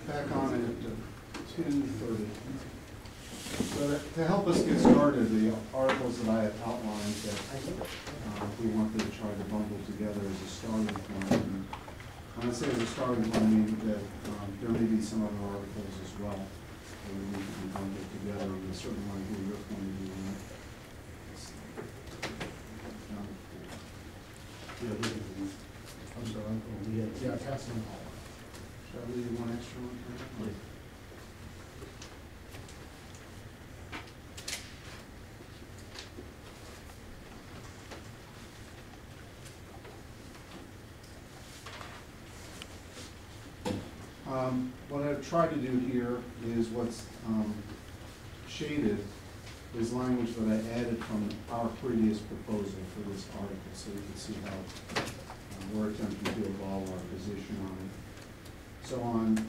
Back on at 2:30. So to help us get started, the articles that I have outlined that we wanted to try to bundle together as a starting point. And when I say as a starting point, I mean that there may be some other articles as well that we need to be bundled together, and we certainly want to hear your point of view on that. I'm sorry, yeah, pass them all. Shall I leave you one extra one? Please. What I've tried to do here is what's shaded is language that I added from our previous proposal for this article, so you can see how we're attempting to evolve our position on it. So on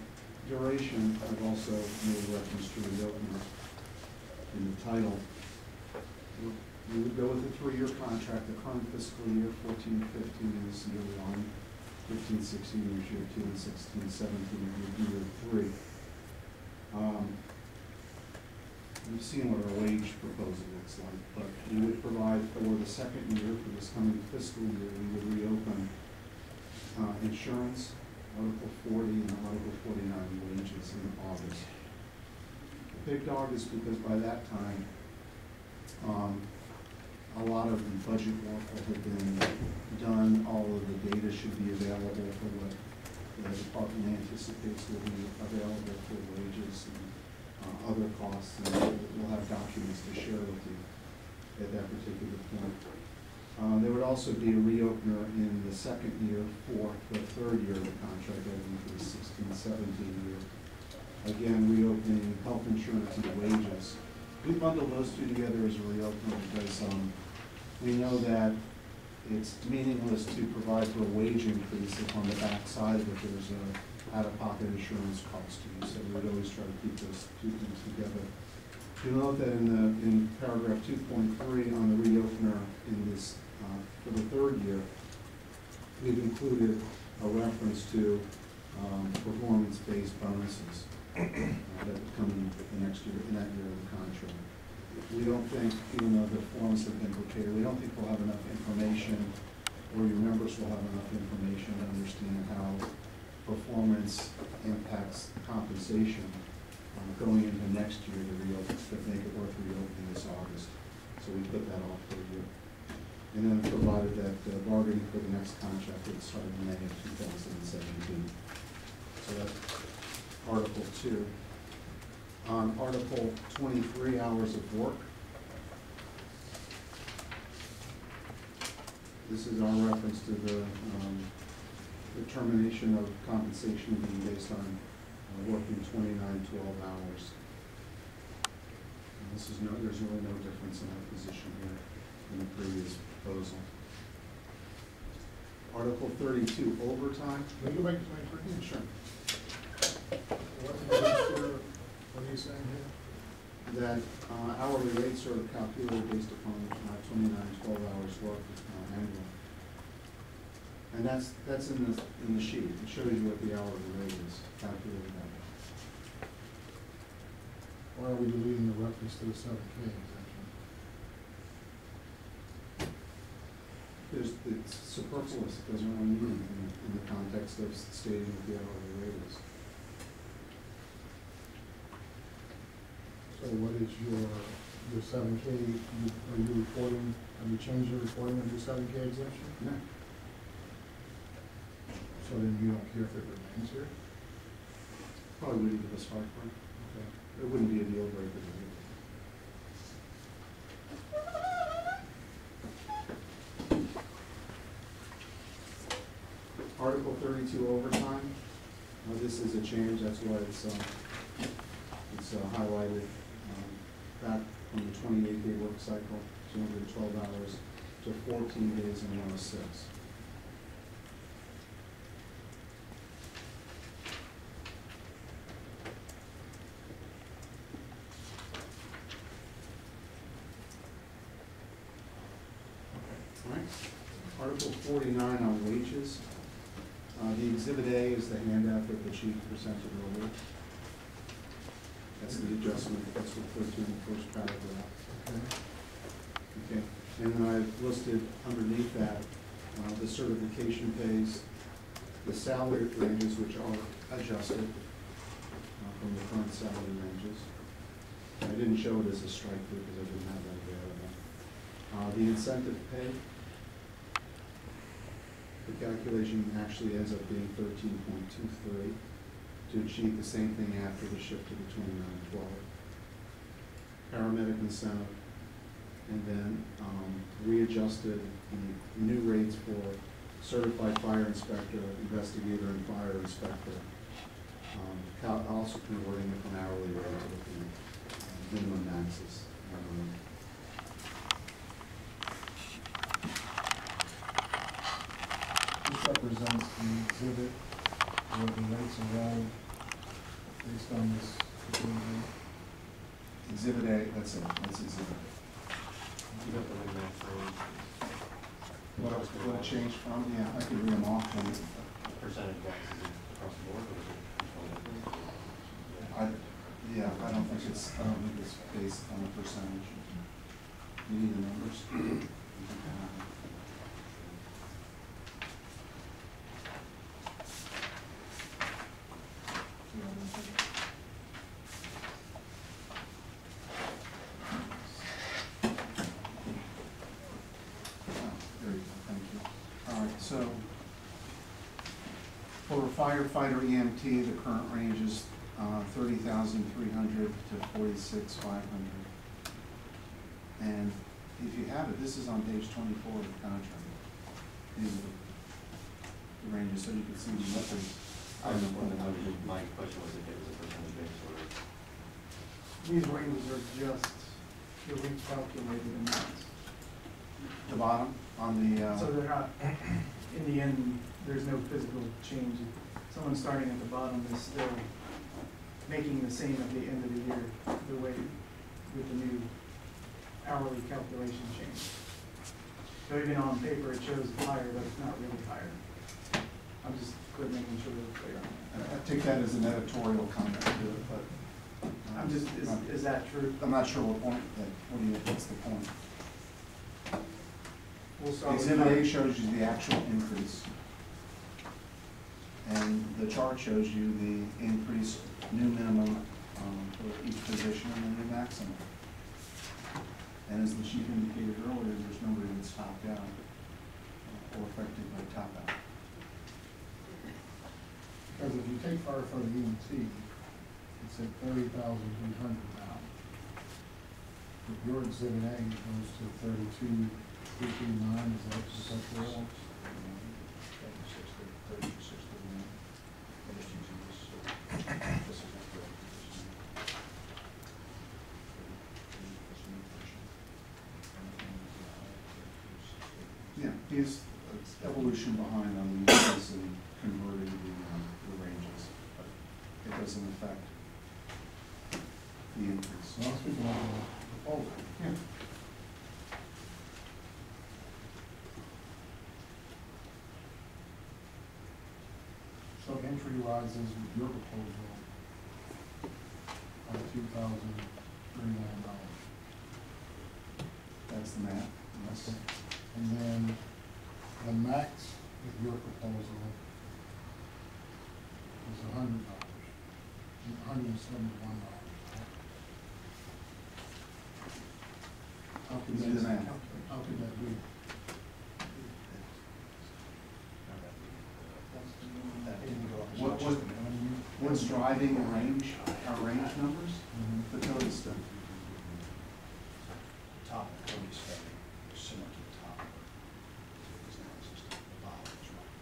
duration, I've also made reference to reopener in the title. We would go with a 3-year contract. The current fiscal year, 14-15 is year 1. 15-16 is year 2, and 16-17 would be year 3. We've seen what our wage proposal looks like, but we would provide for the second year, for this coming fiscal year, we would reopen insurance, Article 40 and Article 49 wages in August. The big dog is because by that time, a lot of the budget work will have been done. All of the data should be available for what the department anticipates will be available for wages and other costs, and we'll have documents to share with you at that particular point. There would also be a reopener in the second year for the third year of the contract, that would be for the 16-17 year. Again, reopening health insurance and wages. We bundle those two together as a reopener because we know that it's meaningless to provide for a wage increase if on the back side of it there's a out-of-pocket insurance cost to you. So we would always try to keep those two things together. You'll note that in paragraph 2.3 on the reopener in this for the third year, we've included a reference to performance-based bonuses that would come in the next year, in that year of the contract. We don't think, even though the forms have been prepared, we don't think we'll have enough information, or your members will have enough information to understand how performance impacts compensation going into next year to reopen, to make it worth reopening this August. So we put that off for a year. And then provided that bargaining for the next contract would start in May of 2017. So that's Article 2. On Article 23, hours of work. This is our reference to the determination of compensation being based on working 29, 12 hours. And this is there's really no difference in our position here in the previous proposal. Article 32, overtime. Can we go back to 23? Yeah, sure. What are you saying here? That hourly rates are calculated based upon 29, 12 hours worked annually. And that's in the sheet. It shows you what the hourly rate is calculated that way. Why are we deleting the reference to the 7K exemption? It's superfluous. It doesn't really mean anything in the context of stating what the hourly rate is. So what is your 7K, are you reporting, have you changed your reporting of your 7K exemption? No. So then you don't care if it remains here? Probably wouldn't give us 5 points. Okay. It wouldn't be a deal breaker to me. Article 32, overtime. This is a change, that's why it's highlighted, back from the 28-day work cycle, 212 hours, to 14 days and 106. All right. Article 49 on wages. The Exhibit A is the handout that the chief presented earlier. That's the adjustment, that's referred to in the first paragraph. Okay, and then I've listed underneath that the certification pays, the salary ranges, which are adjusted from the current salary ranges. I didn't show it as a strike through because I didn't have that available. The incentive pay, the calculation actually ends up being 13.23 to achieve the same thing after the shift to the 29/12. Paramedic incentive, and then readjusted the new rates for certified fire inspector, investigator, and fire inspector. Also converting it from hourly rate to the minimum maxes. This represents the exhibit where the rates are all based on this particular. Exhibit A, that's it, that's exhibit A. You got the min max range. What it changed from? Yeah, I could read them off. Percentage wise, is it across the board or is it? Yeah, I don't think it's based on a percentage. You need the numbers? There you go, thank you. All right, so for firefighter EMT, the current range is 30,300 to 46,500. And if you have it, this is on page 24 of the contract. These are the ranges, so you can see the numbers. My question was if it was a percentage base or. These ranges are just the recalculated amounts. The bottom on the. So they're not, in the end, there's no physical change. Someone starting at the bottom is still making the same at the end of the year, the way with the new hourly calculation change. So even on paper, it shows higher, but it's not really higher. I'm just making sure we're clear on that. I take that as an editorial comment to it, but. I'm just, is that true? I'm not sure what point, what's the point? We'll start with Exhibit A shows you the actual increase. And the chart shows you the increase, new minimum for each position and then the maximum. And as the chief indicated earlier, there's nobody that's topped out or affected by top out. Because if you take firefighter EMT, it's at 30,300 now. If your exhibit A goes to 32,339, is that correct? Yeah, here's evolution behind on the increase and converting the ranges, but it doesn't affect the increase. So I'm speaking of the proposal. Yeah. So entry rises with your proposal by $2,039. That's the math, yes. And then the max with your proposal is $100, $171. How could Easy that, to math. how could that be? What's driving our range numbers? The code stuff. Top of the code spending is similar to the top. It's now just the bottom is right.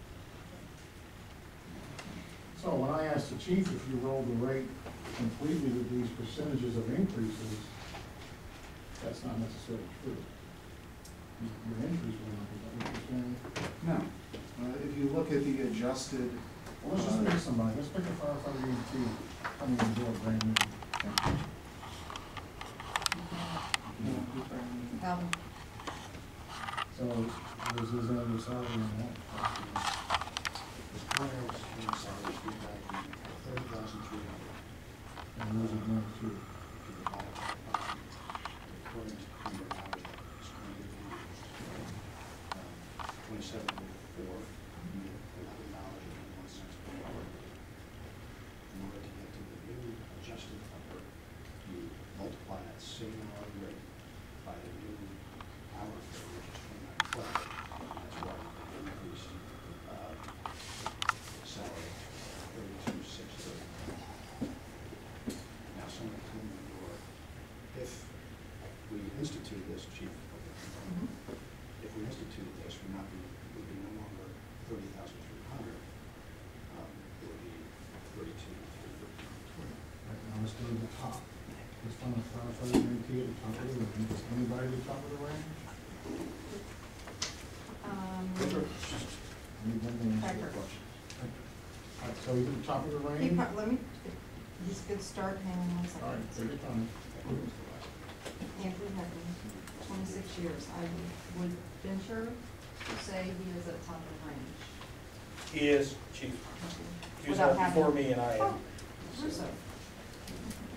So So when I asked the chief if you rolled the rate completely with these percentages of increases, that's not necessarily true. Your increase went up, is that what you're saying? No. If you look at the adjusted. Well, let's just pick somebody, let's pick a firefighter EMT coming in the door brand new. So, there's another salary on that. His current hours in salary is $30,300. And those are number two. To the bottom, according to number of hours that is currently being used, 27.4, $11.01 per hour. In order to get to the new adjusted number, you multiply that same hourly rate by the new hour rate, which is 29.12. That's why you increase salary 32,630. Now, someone told me, or if we institute this, Chief, if we instituted this, it would be no longer 30,300. It would be 32,315. Right, now let's go to the top. Let's find a firefighter EMT at the top of the range. Is anybody at the top of the range? Anybody to answer the Becker. question? All right, so he's at the top of the range? He's a good start, hang on one All right, second. take your time. Andrew Heckman, 26 years. I would venture to say he is at the top of the range. He is, Chief. He was Without on having- before me and I am. Oh, Russo.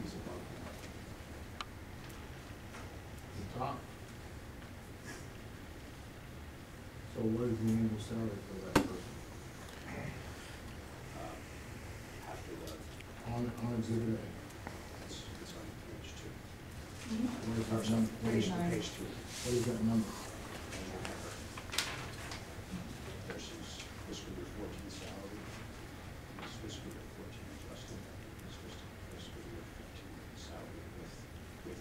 He's above that. The top. So what is the annual salary for that person? After the, On exhibit A. it's on page 2. What is that number? Page 39. 2. What is that number? Versus fiscal year 14 salary, this fiscal year 14 adjusted, this fiscal year 15 salary with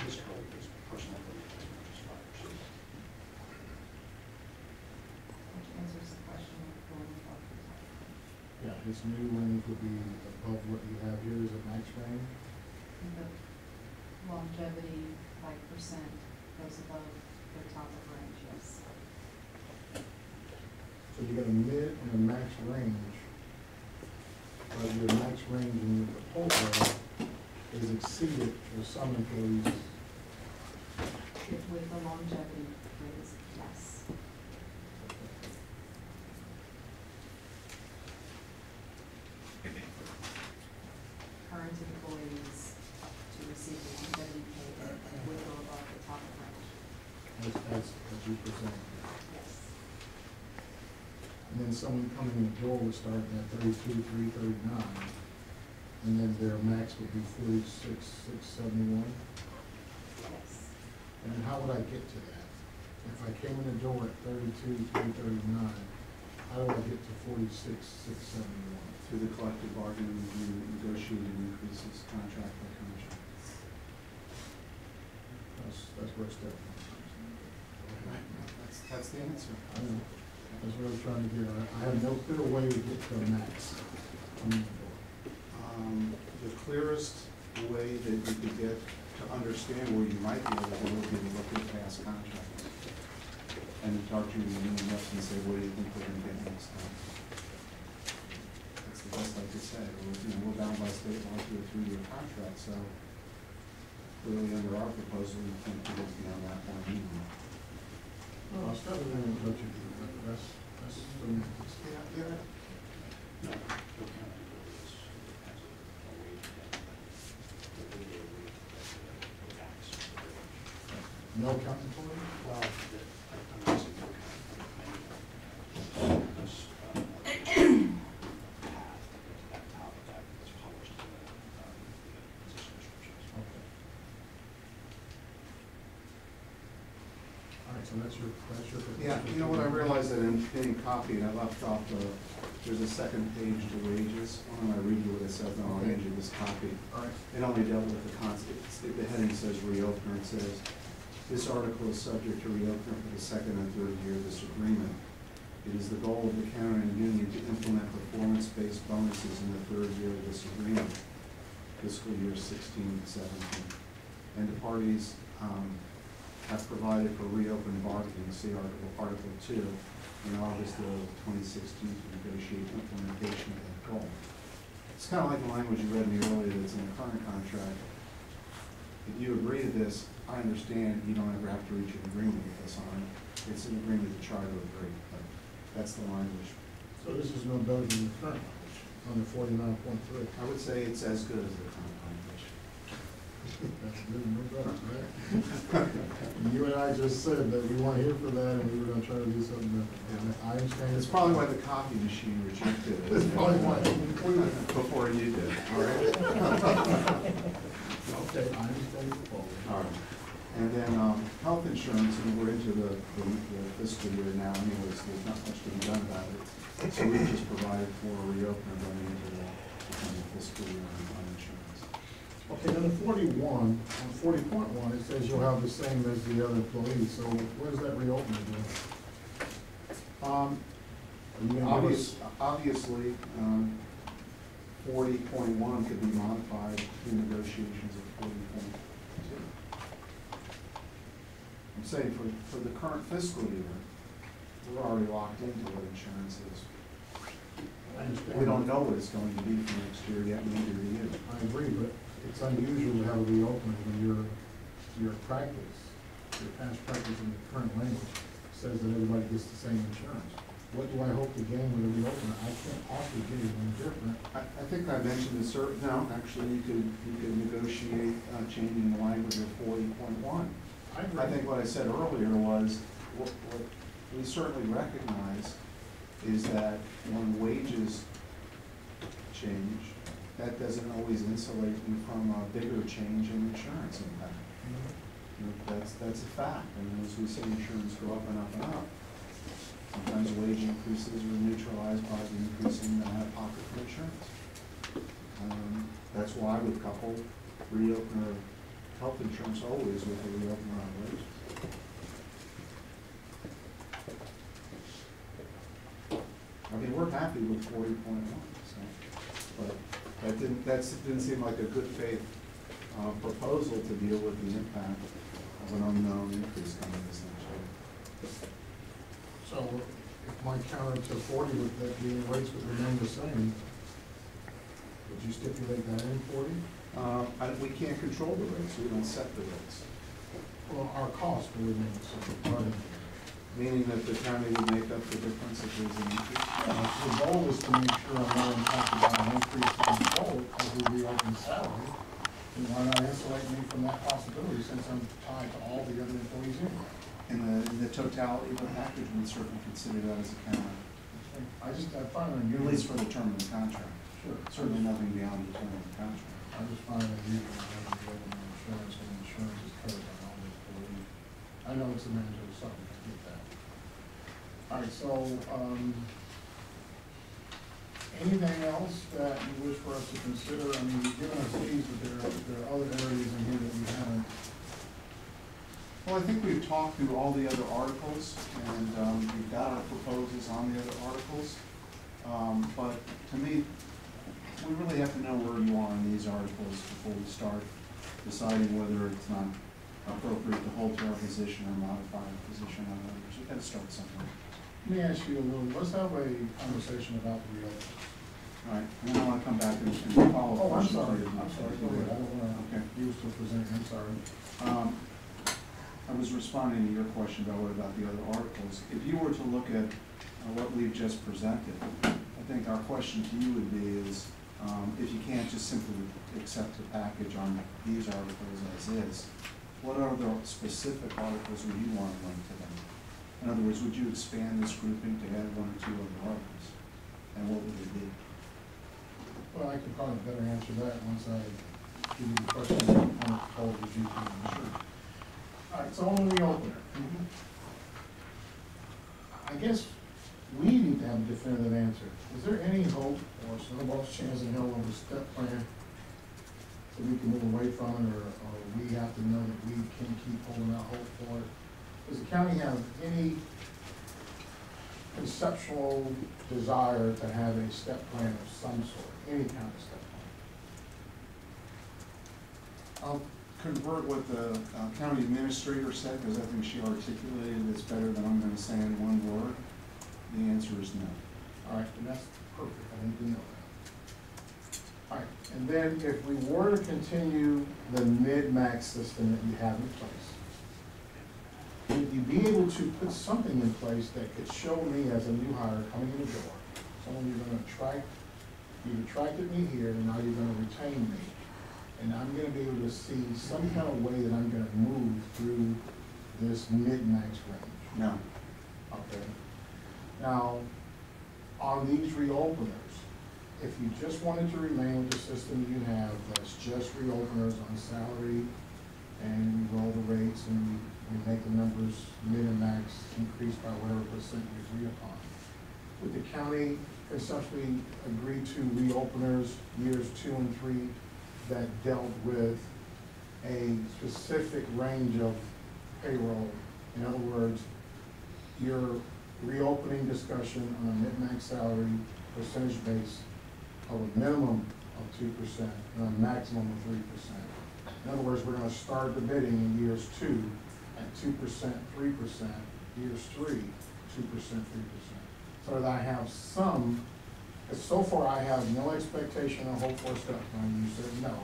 his code, his personal code, as much as 5%. Which answers the question of going above the top. Yeah, his new range would be above what you have here, is it max range? The longevity, 5% goes above the top of range, yes. So you got a mid and a max range. But your max range in the proposal is exceeded for some employees. With the longevity raise, yes. Current employees to receive the longevity pay would go above the top of range, As you presented. yes. And then someone coming in the door would start at 32,339, and then their max would be 46,671. Yes. And how would I get to that? If I came in the door at 32,339, how do I get to 46,671? Through the collective bargaining agreement, negotiated increases, contract by contract. That's where it's at. That's the answer. I know. That's what I was trying to get at. I have no clear way to get to a max. The clearest way that you could get to understand where you might be able to do would be to look at past contracts. And talk to your union reps and say, what do you think we're gonna get next time? That's the best I could say. We're bound by state law to a 3-year contract, so clearly under our proposal, we can't do it beyond that one even. Well, I'll start with them and let you do that. That's semantics. Yeah. No, no county employees has a wage that the wage that the tax. No county employees? Well, I'm not saying no county, because path at the top of that is published in the position descriptions. Okay. All right, so that's your. Yeah, you know what, I realized that in getting copied, I left off there's a second page to wages. Why don't I read you what it says, and I'll hand you this copy. All right. It only dealt with the concept, the heading says reopener, it says, this article is subject to reopener for the second and third year of this agreement. It is the goal of the county and union to implement performance-based bonuses in the third year of this agreement, fiscal year 16 to 17. And the parties have provided for reopened bargaining, see Article 2, in August of 2016 to negotiate implementation of that goal. It's kind of like the language you read me earlier that's in the current contract. If you agree to this, I understand you don't ever have to reach an agreement with us on it. It's an agreement to try to agree, but that's the language. So this is no better than the current language, under 49.3. I would say it's as good as the current language. That's good, no better, right? You and I just said that we weren't here for that, and we were gonna try to do something different. I understand. It's probably why the copy machine rejected it. It's probably why it included it. Before you did, all right? Okay, I understand the problem. All right. And then, health insurance, and we're into the fiscal year now anyways, so there's not much to be done about it. So we just provided for a reopener going into the fiscal year on insurance. Okay, then the 41, on 40.1, it says you'll have the same as the other employees, so what does that reopener do? Obviously, 40.1 could be modified through negotiations of 40.2. I'm saying for the current fiscal year, we're already locked into what insurance is. I understand. We don't know what it's going to be for next year yet, neither do you. I agree, but it's unusual to have a reopener when your practice, your past practice in the current language says that everybody gets the same insurance. What do I hope to gain with a reopener? I can't possibly get anything different. I think I mentioned this, no, actually, you could negotiate changing the language of 40.1. I think what I said earlier was, what we certainly recognize is that when wages change, that doesn't always insulate you from a bigger change in insurance impact. You know, that's a fact. I mean, as we see insurance go up and up and up, sometimes wage increases are neutralized by the increase in the out-of-pocket for insurance. That's why we couple reopener of health insurance always with a reopener on wages. I mean, we're happy with 40.1, so, but that didn't seem like a good faith proposal to deal with the impact of an unknown increase coming this next year. So if my counter to 40 would that the rates would remain the same, would you stipulate that in 40? We can't control the rates, we don't set the rates. Well, our cost will remain the same, right? Meaning that the county would make up the difference if there's an increase? Yeah, the goal is to make sure I'm not impacted by an increase in the goal as we reopen salary. And why not insulate me from that possibility since I'm tied to all the other employees in here? In the totality of the package, we'd certainly consider that as a counter, I find it at unusual. least for the term of the contract. Sure. Certainly nothing beyond the term of the contract. I just find it unusual to have the government insurance and insurance is covered by all the employees. I know it's a mandatory something, I get that. All right, so, anything else that you wish for us to consider? I mean, you've given us these, but there are other areas in here that we haven't. Well, I think we've talked through all the other articles, and we've got our proposals on the other articles. But to me, we really have to know where you are in these articles before we start deciding whether it's not appropriate to hold to our position or modify our position on others. We've got to start somewhere. Let me ask you a little, let's have a conversation about the reopening. All right, and then I want to come back and follow up. Oh, I'm questions sorry, later. I'm sorry, go ahead, I don't want Okay. to, you were still presenting, I'm sorry. I was responding to your question about what about the other articles. If you were to look at what we've just presented, I think our question to you would be is, if you can't just simply accept the package on these articles as is, what other specific articles would you want to link to them? In other words, would you expand this grouping to add one or two other articles? And what would it be? Well, I could probably better answer that once I give you the question on all the GP. Sure. All right, so on the reopener. I guess we need to have a definitive answer. Is there any hope or snowball's chance in hell of a step plan so we can move away from it, or we have to know that we can keep holding out hope for it? Does the county have any conceptual desire to have a step plan of some sort, any kind of step plan. I'll convert what the county administrator said, because I think she articulated this better than I'm gonna say in one word. The answer is no. All right, and that's perfect, I need to know that. All right, and then if we were to continue the mid-max system that you have in place, would you be able to put something in place that could show me as a new hire coming in the door, someone you're gonna attract, you've attracted me here, and now you're gonna retain me, and I'm gonna be able to see some kind of way that I'm gonna move through this mid-max range? No. Okay. Now, on these reopeners, if you just wanted to remain with the system you have, that's just reopeners on salary, and we roll the rates and we make the numbers mid and max increase by whatever percent we agree upon, would the county conceptually agree to reopeners years 2 and 3 that dealt with a specific range of payroll? In other words, your reopening discussion on a mid-max salary percentage base of a minimum of 2% and a maximum of 3%. In other words, we're going to start the bidding in years 2 at 2%, 3%, years 3, 2%, 3%. So that I have some, because so far I have no expectation of hope for a step plan. You said no.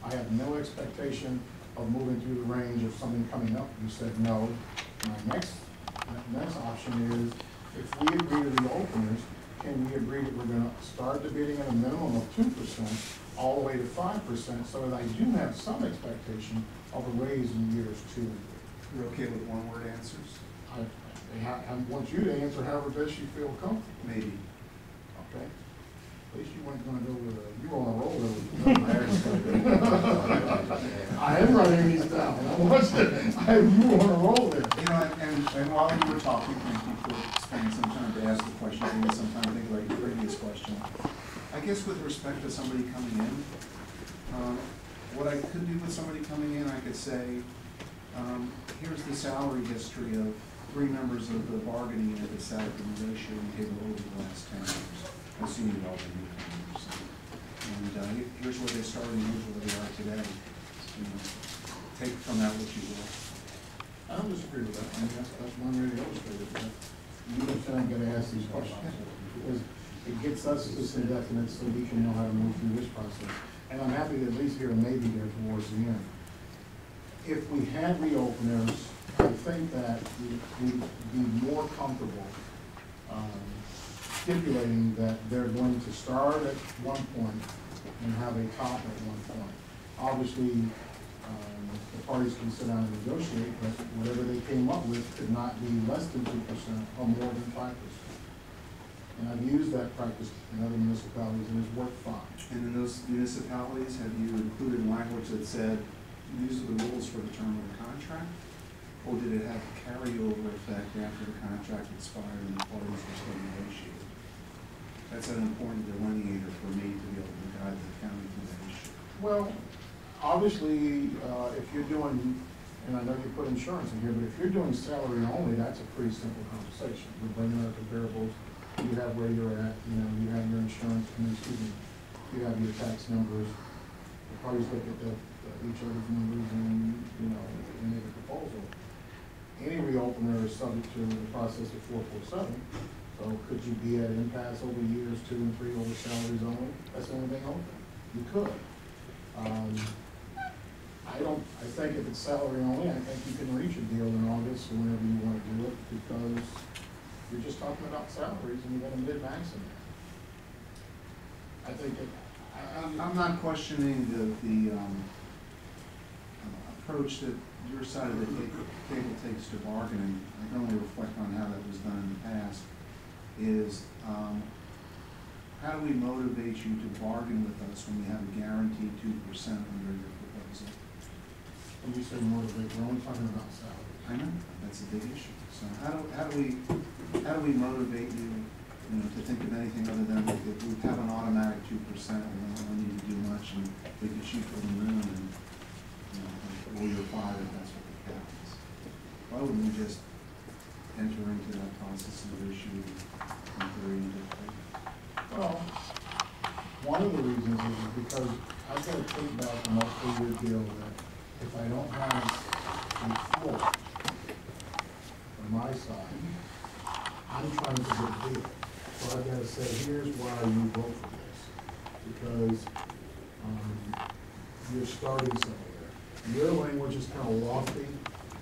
I have no expectation of moving through the range of something coming up. You said no. My next option is, if we agree to the openers, can we agree that we're gonna start the bidding at a minimum of 2%, all the way to 5%, so that I do have some expectation of a raise in years 2 and 3? You're okay with one-word answers? I want you to answer however best you feel comfortable. Maybe. Okay? At least you weren't gonna go with you were on a roll there. I am writing these down. You were on a roll there. You know, and while you were talking, thank you for spending some time to ask the question, and some time to think about your previous question. I guess with respect to somebody coming in, what I could do with somebody coming in, I could say, here's the salary history of 3 members of the bargaining unit that sat at the negotiating table over the last 10 years. Assuming all the newcomers. And here's where they started, and here's where they are today. You know, take from that what you will. I don't disagree with that. I mean, that's one way to illustrate it. But you understand, I'm gonna ask these questions, because it gets us to some definite, so we can know how to move through this process. And I'm happy to at least hear a maybe there towards the end. If we had reopeners, I think that we'd be more comfortable stipulating that they're going to start at one point and have a top at one point. Obviously, the parties can sit down and negotiate, but whatever they came up with could not be less than 2% or more than 5%. And I've used that practice in other municipalities, and it's worked fine. And in those municipalities, have you included language that said, these are the rules for the term of the contract? Or did it have carryover effect after the contract expired and the parties were still negotiating? That's an important delineator for me to be able to guide the county through that issue. Well, obviously, if you're doing, and I know you put insurance in here, but if you're doing salary only, that's a pretty simple conversation. We're bringing out the comparables. You have where you're at, you know, you have your insurance, you have your tax numbers. The parties look at each other's numbers and, you know, and make a proposal. Any reopener is subject to the process of 447. So could you be at impasse over years 2 and 3 over salaries only? That's the only thing open. You could. I think if it's salary only, I think you can reach a deal in August or whenever you want to do it, because you're just talking about salaries and you're going to mid-max in there. I think I'm not questioning the approach that your side of the table takes to bargaining. I can only reflect on how that was done in the past. Is how do we motivate you to bargain with us when we have a guaranteed 2% under your proposal? when you say motivate, we're only talking about salary. I know, that's a big issue. So how do we motivate you, to think of anything other than if we have an automatic 2%, we don't need to do much, and we can shoot for the moon, and or you're fired if that's what the cap is. Why wouldn't we just enter into that process of issue three to three? Well, one of the reasons is because I've got to take back a multi-year deal that if I don't have a floor on my side, I'm trying to get a deal. So I've got to say, here's why you vote for this. Because you're starting somewhere. Your language is kind of lofty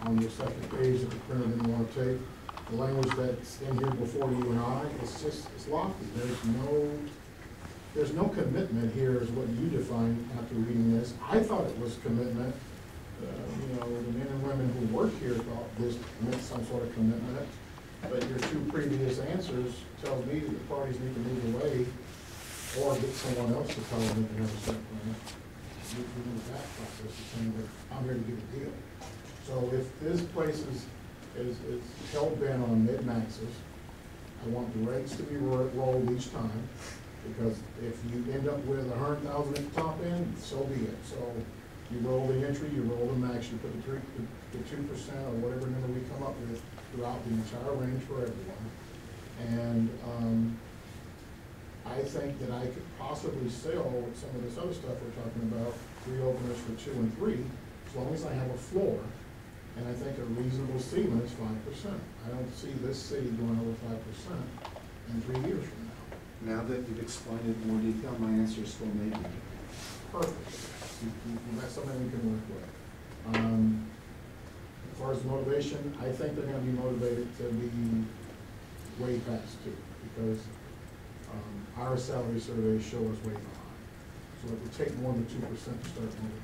on your second page that the printer didn't want to take. The language that's in here before you and I, it's lofty. There's no commitment here is what you define after reading this. I thought it was commitment. The men and women who work here thought this meant some sort of commitment. But your two previous answers tells me that the parties need to move away or get someone else to tell them they can have a set plan. We're in the back process of saying that I'm here to get a deal. So if this place is hell-bent on mid-maxes, I want the rates to be rolled each time, because if you end up with 100,000 at the top end, so be it. So you roll the entry, you roll the max, you put the 2% or whatever number we come up with throughout the entire range for everyone. And I think that I could possibly sell with some of this other stuff we're talking about, 3 openers for 2 and 3, as long as I have a floor. And I think a reasonable ceiling is 5%. I don't see this city going over 5% in 3 years from now. Now that you've explained it in more detail, my answer is still maybe. Perfect. That's something we can work with. As far as motivation, I think they're gonna be motivated to be way past 2, because our salary surveys show us way behind. So it would take more than 2% to start moving.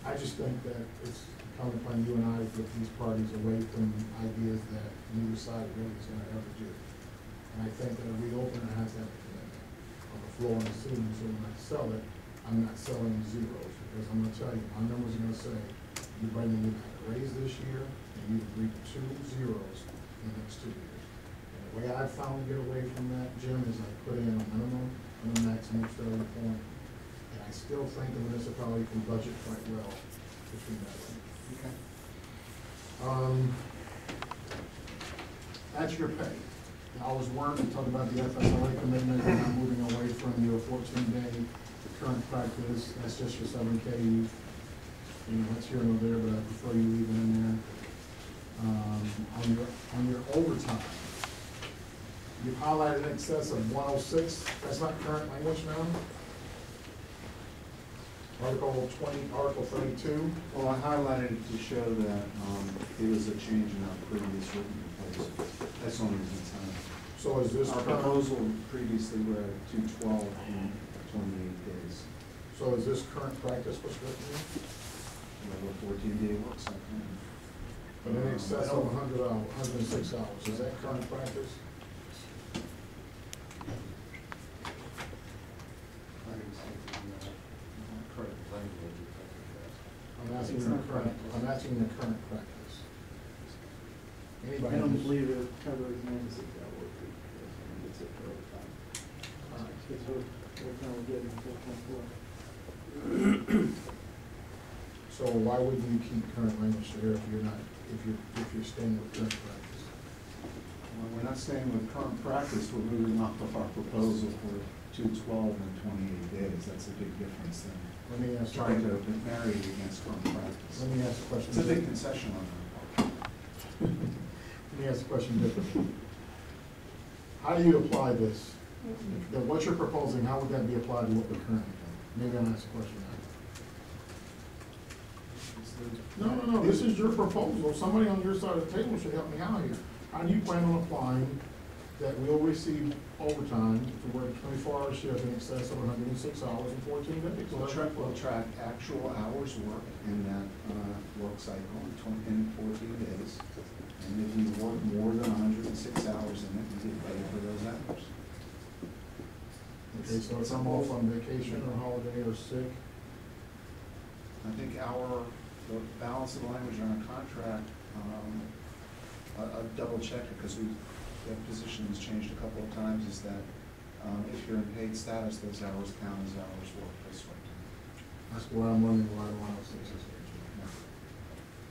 I just think that it's incumbent upon you and I to get these parties away from ideas that neither side really is gonna ever do. And I think that a reopener has to have a commitment of a floor and a ceiling, so when I sell it, I'm not selling zeros, because I'm gonna tell you, my numbers are gonna say, you're bringing me back a raise this year, and you agree to 2 zeros in the next 2 years. And the way I've found to get away from that, Jim, is I put in a minimum and a maximum starting point. And I still think the municipality can budget quite well between that range. Okay. That's your pay. Hours worked, we talked about the FSLA commitment, and I'm moving away from your 14-day current practice. That's just your 7K. That's here and there, but I prefer you leave it in there. On your overtime, you've highlighted in excess of 106. That's not current language now. Article 20, Article 32. Well, I highlighted it to show that it was a change in our previous written proposal. That's only the time. So is this Our current? proposal previously were at 212 in 28 days. So is this current practice what's written here? We have a 14-day work cycle. But in excess of 100 hours, 106 hours, is that current practice? I'm asking the current practice. Anybody? I don't believe it covers 96 hour work week, it's it for overtime. Because we're kind of getting 4.4. So why wouldn't you keep current language there if you're staying with current practice? Well, we're not staying with current practice, we're moving off of our proposal for 212 and 28 days. That's a big difference then. Let me ask. Trying to marry it against current practice. Let me ask a question. It's a big concession on our part. Let me ask a question differently. How do you apply this? That what you're proposing, how would that be applied to what we're currently doing? Maybe I'll ask a question now. No, this is your proposal. Somebody on your side of the table should help me out here. How do you plan on applying that we'll receive overtime to work a 24-hour shift in excess of 106 hours and 14 days? We'll track actual hours work in that work cycle in 14 days. And if you work more than 106 hours in it, you get paid for those hours. Okay, so if I'm off on vacation or holiday or sick, I think the balance of the language on our contract, I'll double check it because the position has changed a couple of times, is that if you're in paid status, those hours count as hours worked this way. that's why I'm wondering why the 106 is here.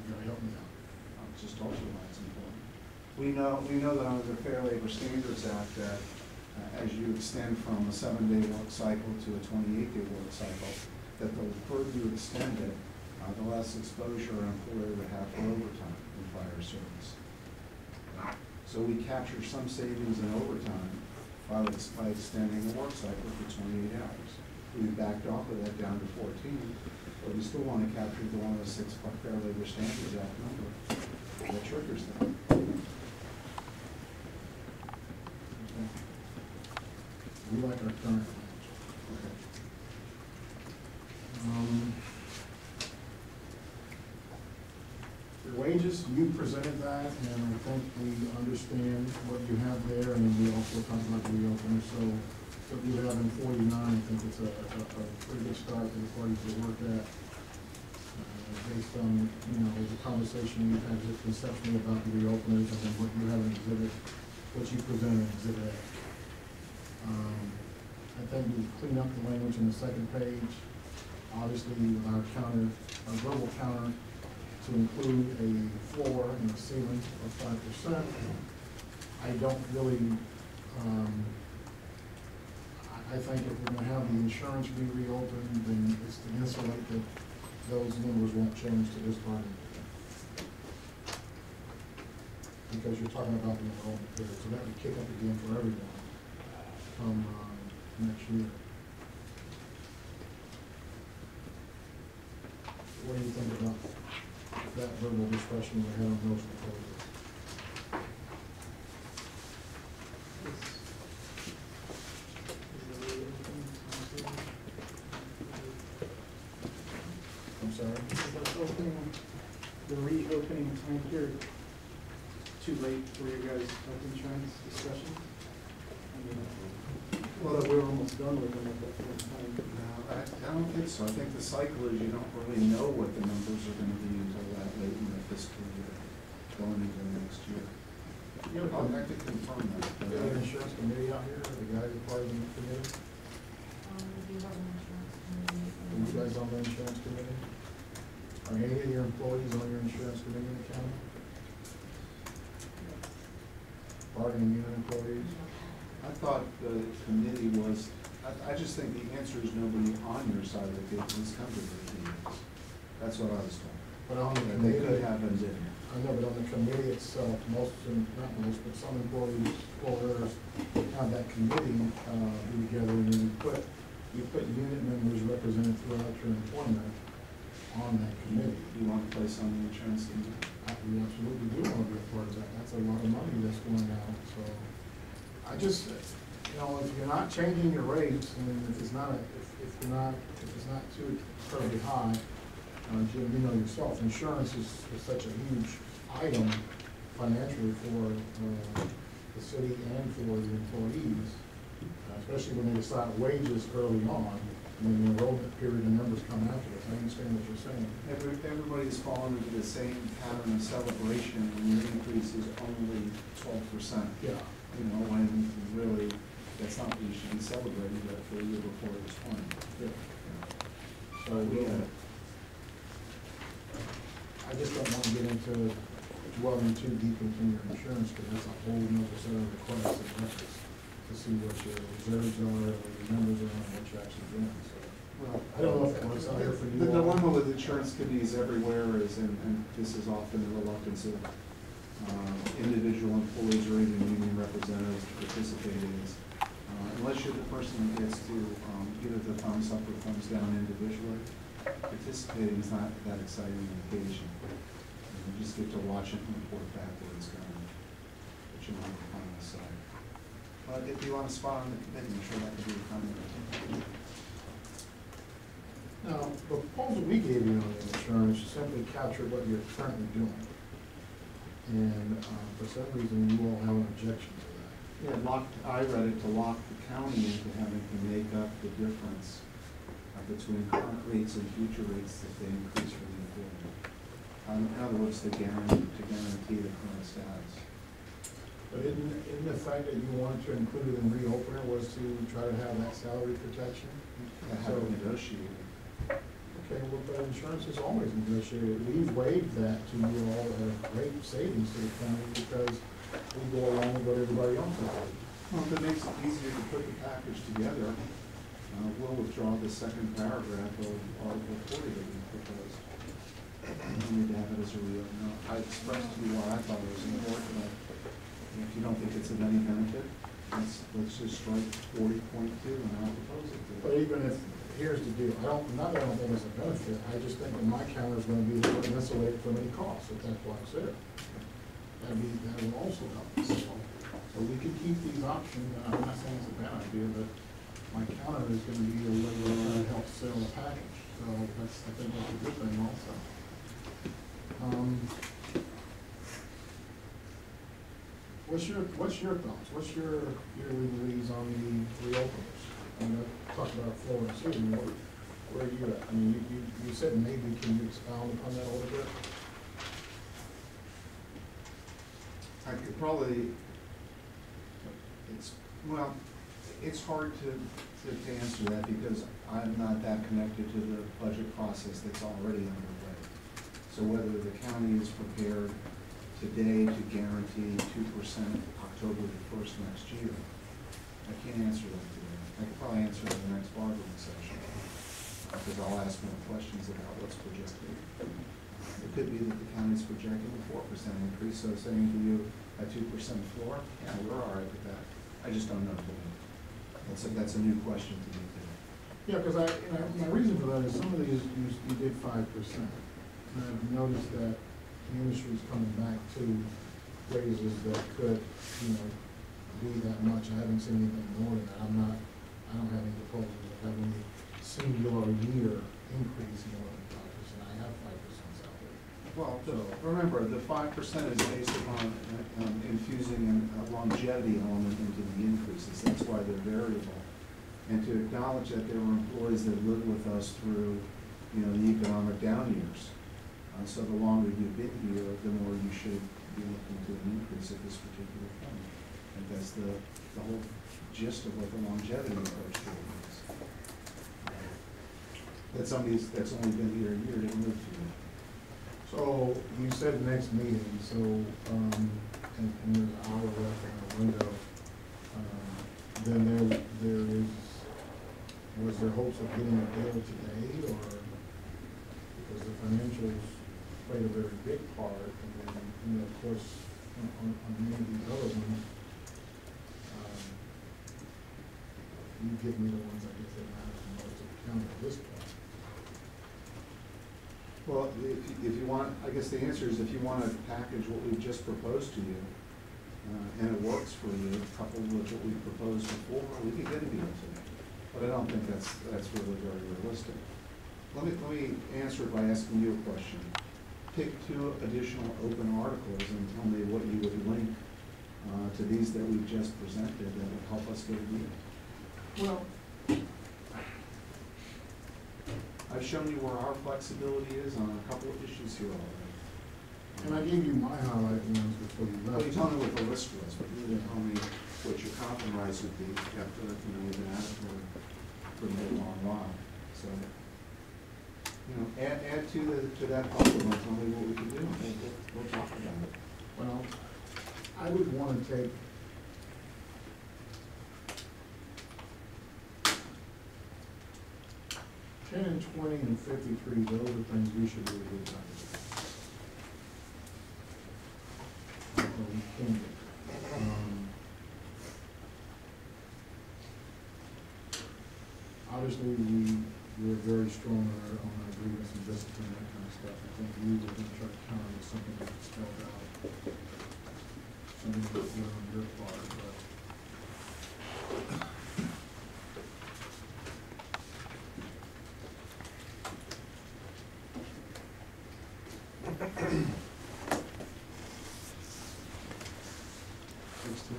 You gotta help me out. I just told you why it's important. We know that under the Fair Labor Standards Act, that as you extend from a 7-day work cycle to a 28-day work cycle, that the further you extend it, the less exposure an employer would have for overtime in fire service. So we capture some savings in overtime by extending the work cycle for 28 hours. We backed off of that down to 14, but we still want to capture the 106 Fair Labor Standards Act number that triggers that. We like our current language. Your wages, you presented that, and I think we understand what you have there, and then we also talked about the reopener, so what you have in 49, I think it's a pretty good start for the parties to work at. Based on, the conversation we've had just conceptually about the reopeners, and then what you have in exhibit, what you presented in exhibit A. I think we clean up the language in the second page, obviously with our verbal counter to include a floor and a ceiling of 5%. I don't really, I think if we're gonna have the insurance be reopened, then it's to insulate that those numbers won't change to this part. Because you're talking about the enrollment period, so that would kick up again for everyone from next year. What do you think about that verbal discussion we had on those proposals? I'm sorry? The reopening time period too late for your guys' health insurance discussion? Well, we're almost done with them at that point in time. No, I don't think so. I think the cycle is you don't really know what the numbers are gonna be until that late in the fiscal year, going into the next year. I'll have to confirm that. We have an insurance committee out here, the guys are part of the committee. We do have an insurance committee. Are you guys on the insurance committee? Are any of your employees on your insurance committee in the county? Bargaining unit employees? I thought the committee was, I just think the answer is nobody on your side of the table has come to the meetings. That's what I was told. But on the And they committee, could have and didn't. I know, but on the committee itself, not most, but some employees, employers have that committee, be together, and then you put unit members represented throughout your employment on that committee. You want to place on the insurance committee? We absolutely do want to be a part of that. That's a lot of money that's going out, so. I just, if you're not changing your rates, and if it's not too terribly high, Jim, you know yourself, insurance is such a huge item financially for the city and for the employees, especially when they decide wages early on, and then the enrollment period and numbers come after it. I understand what you're saying. Everybody's fallen into the same pattern of celebration, and the increase is only 12%. Yeah. When really, that's not what you should be celebrating, but for a year before it was 20. Yeah. So I just don't want to get into dwelling too deep into your insurance, because that's a whole nother set of requests and metrics to see what your reserves are, what your numbers are, and what you're actually doing. So I don't know if it works out here for you. The dilemma with insurance committees everywhere is, and this is often the reluctance of individual employees or even union representatives participating, is unless you're the person that gets to either the thumbs up or thumbs down individually, participating is not that exciting an occasion. You just get to watch it and report back where it's going, but you want to find the side. But if you want a spot on the committee, I'm sure that could be a comment. Now, the proposal we gave you on the insurance simply captured what you're currently doing. And for some reason, you all have an objection to that. Yeah, I read it to lock the county into having to make up the difference between current rates and future rates that they increase for the employee. In other words, to guarantee the current status. But isn't the fact that you wanted to include it in reopener was to try to have that salary protection? I haven't negotiated. Okay, well, but insurance is always negotiated. We've waived that to you all at a great savings to the county, because we go along with what everybody else is doing. Well, if it makes it easier to put the package together, we'll withdraw the second paragraph of Article 40 that we proposed. We don't need to have it as a real, no, I expressed to you why I thought it was important. If you don't think it's of any benefit, let's just strike 40.2 and I'll propose it to But you. even if, here's the deal, not that I don't think it's a benefit, I just think that my counter is gonna be insulated from any cost, if that's why it's there. That will also help us. So we can keep these options, and I'm not saying it's a bad idea, but my counter is gonna be a way to help sell the package. So that's, I think that's a good thing also. What's your thoughts? What's your legalese on the reopeners? I mean, I talked about Florida and Sweden, where are you at? I mean, you said maybe, can you expound upon that a little bit? I could probably, it's hard to answer that because I'm not that connected to the budget process that's already underway. So whether the county is prepared today to guarantee 2% October the 1st next year, I can't answer that today. I could probably answer it in the next bargaining session, because I'll ask more questions about what's projected. It could be that the county's projecting a 4% increase, so saying to you a 2% floor, yeah, we're all right with that. I just don't know today. That's a new question to me today. Yeah, because my reason for that is some of these, you did 5%. And I've noticed that the industry's coming back to raises that could, be that much. I haven't seen anything more than that. I don't have any proposals of having a singular year increase more than 5%. I have 5% out there. Well, remember, the 5% is based upon infusing a longevity element into the increases. That's why they're variable. And to acknowledge that there were employees that lived with us through, the economic down years. So the longer you've been here, the more you should be looking to an increase at this particular point. And that's the whole gist of what the longevity approach to it is. That somebody that's only been here a year didn't live through it. So you said next meeting, so, and there's an hour left in the window, then was there hopes of getting a deal today, or, because the financials played a very big part, and then, of course, on many of these other ones, you give me the ones I guess that matter the most to the county at this point. Well, if you want, I guess the answer is if you want to package what we've just proposed to you, and it works for you, coupled with what we proposed before, we can get a deal today. But I don't think that's really very realistic. Let me answer it by asking you a question. Pick 2 additional open articles and tell me what you would link to these that we've just presented that would help us get a deal. Well, I've shown you where our flexibility is on a couple of issues here already. and I gave you my highlight ones before you left. Well, you told me what the list was, but you didn't tell me what your compromise would be after, we've been at it for a very long while. So, add to that puzzle and tell me what we can do, and we'll talk about it. Well, I would want to take $10 and $20 and $53, those are things we should really do something about. We can do. Obviously, we're very strong on our grievance and discipline, that kind of stuff. I think we were going to try to counter with something that spelled out something that's good on your part, but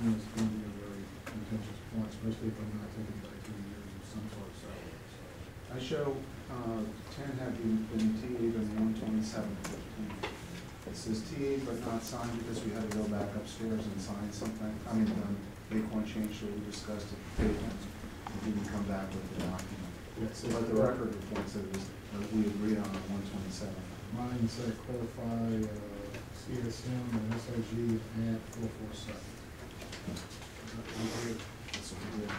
is going to be a very contentious point, especially if I'm not taking back 2 years of some sort of salary, so. I show 10 have been TA'd and 127.15. It says TA'd but not signed because we had to go back upstairs and sign something. Make one change that we discussed at the table and didn't come back with the document. Yeah, so But the record reflects that we agreed on 127. Mine said clarify, CSM and SOG at 447. That's what we did.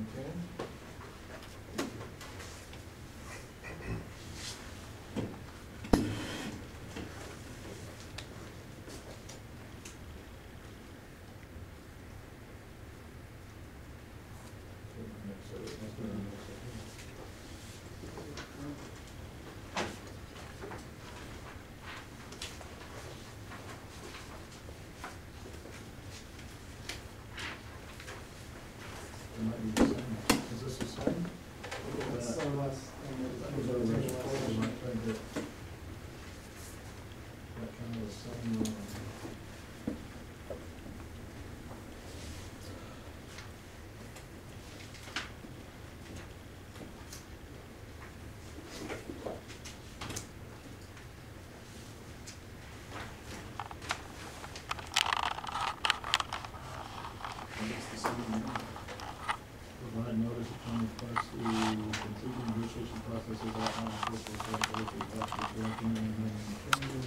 Okay. It might be the same. Is this the same? It's so less. That was our original proposal, right? Trying to get that kind of the same, It's the same amount. provide notice upon request to complete the negotiation processes outlined in this report, both the possible correcting and amending changes.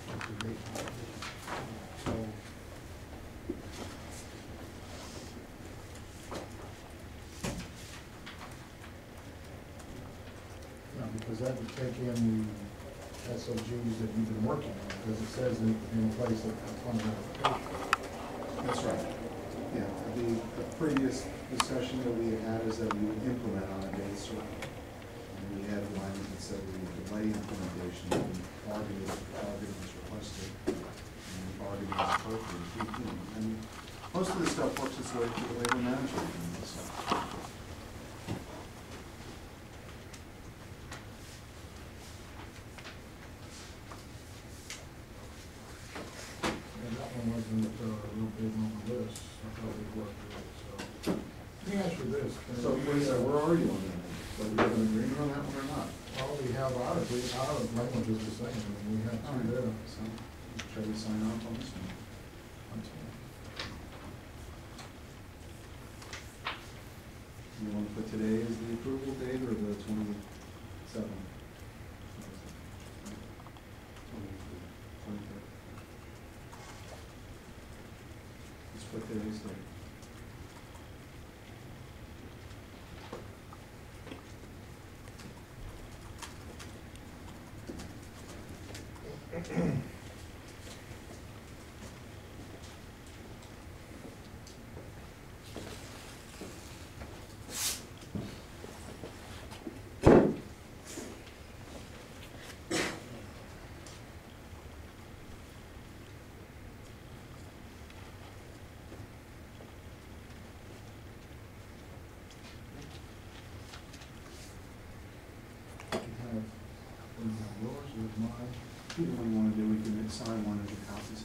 That's a great one. So. No, because that would take in the SOGs that you've been working on, because it says in place that upon ratification. That's right. Yeah, the previous discussion that we had is that we would implement on a date certain. And we had language that said we would delay implementation, and bargaining was requested, and bargaining was appropriate. And most of this stuff works its way through the labor management. Agreement, so. And that one wasn't real big on the list. I thought we'd work with it, so. Let me ask you this. So we're already on that, but we have an agreement on that one or not? Well, we have our language is the same, and we have two there. So, shall we sign off on this one? You want to put today as the approval date or the 27th? 23rd. Let's put today's date. Yours is mine. Either one you want to do, we can sign one of the copies.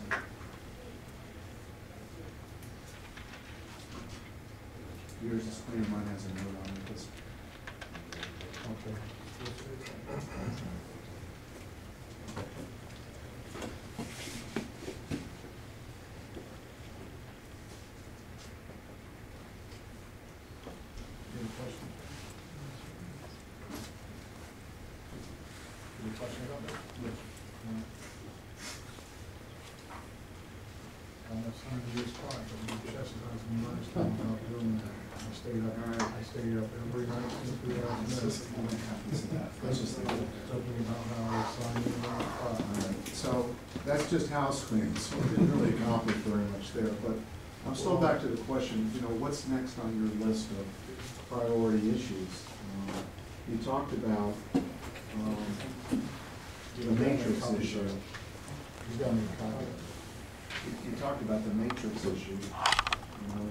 Yours is clean, mine has a note on it, because Any questions? Any questions about that? Yes. I'm not signing this part, but you chastise me last time about doing that. I stayed up every night since we were out there. Let's just leave it. Talking about how I signed it on the spot. So that's just house cleaning, so we didn't really accomplish very much there, but I'm still back to the question, you know, what's next on your list of priority issues? You talked about the matrix issue. He's got me a copy. You talked about the matrix issue, you know.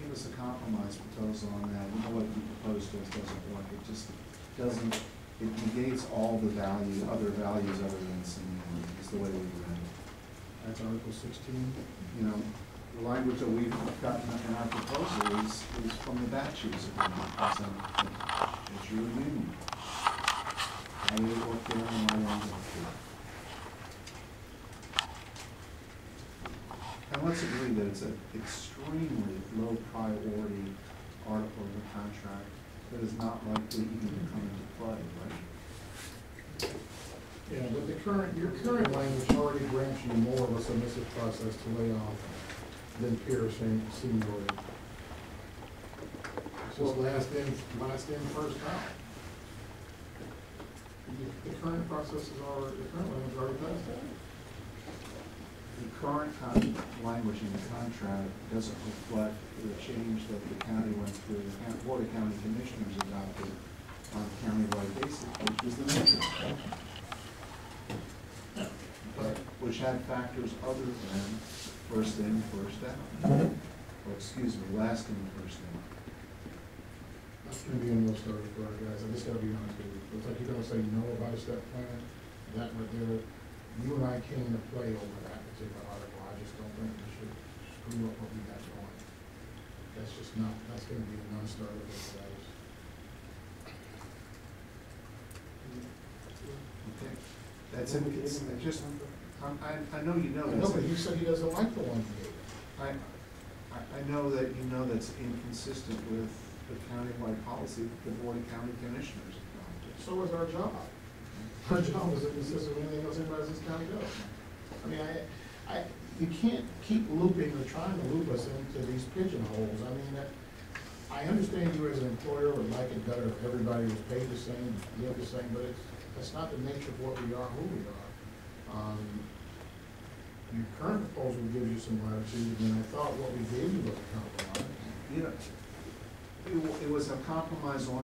Give us us a compromise proposal on that. You know what you proposed to us doesn't work. It just doesn't, it negates all the value, other values other than seniority, is the way we read it. That's Article 16. You know, the language that we've gotten in our proposal is from the Batches agreement. It's your union. How you work there and how long you work there. And let's agree that it's an extremely low priority article of the contract that is not likely even to come into play, right? Yeah, but your current language already grants you more of a submissive process to lay off than peer seniority. It's just last in, first out. The current process is already, the current language already does that. The current language in the contract doesn't reflect the change that the county went through, the Board of County Commissioners adopted on a countywide basis, which was the matrix. But, which had factors other than first in, first out. Or excuse me, last in, first in. That's gonna be a no starter for our guys. I just gotta be honest with you. Looks like you're gonna say no about a step plan. That right there, you and I came into play over that particular article. I just don't think we should screw up what we got going. That's just not, that's gonna be a non-starter for the guys. Okay. That's it. It's just, I know you know I this. know, but you said he doesn't like the one he gave. I know that you know that's inconsistent with the countywide policy the Board of County Commissioners adopted. So is our job. Our job is inconsistent with anything else anybody in this county does. I mean, you can't keep looping or trying to loop us into these pigeonholes. I mean, I understand you as an employer would like it better if everybody was paid the same, lived the same, but that's not the nature of what we are, who we are. Your current proposal gives you some latitude, and I thought what we gave you was a compromise. You know, it was a compromise on